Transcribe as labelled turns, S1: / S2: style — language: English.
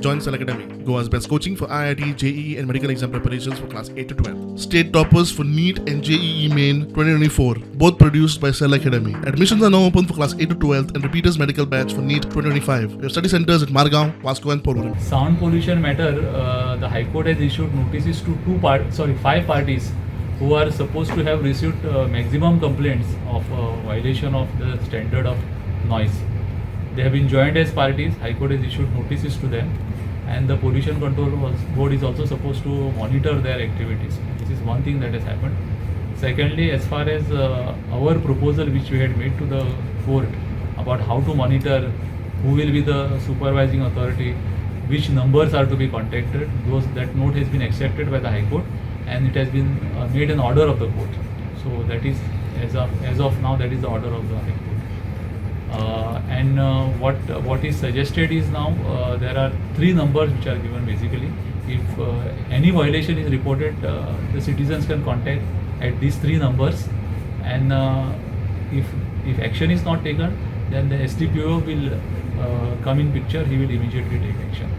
S1: Join Cell Academy, Goa's best coaching for IIT, JEE and medical exam preparations for class 8 to 12. State toppers for NEET and JEE Main 2024, both produced by Cell Academy. Admissions are now open for class 8 to 12 and repeaters medical batch for NEET 2025. We have study centers at Margao, Vasco and Porvorim.
S2: Sound pollution matter, the High Court has issued notices to 5 parties who are supposed to have received maximum complaints of violation of the standard of noise. They have been joined as parties. High Court has issued notices to them, and the Pollution Control Board is also supposed to monitor their activities. This is one thing that has happened. Secondly, as far as our proposal which we had made to the court about how to monitor, who will be the supervising authority, which numbers are to be contacted, that note has been accepted by the High Court, and it has been made an order of the court. So that is as of now, that is the order of the High Court. What is suggested is now there are 3 numbers which are given basically. If any violation is reported, the citizens can contact at these 3 numbers, and if action is not taken, then the SDPO will come in picture. He will immediately take action.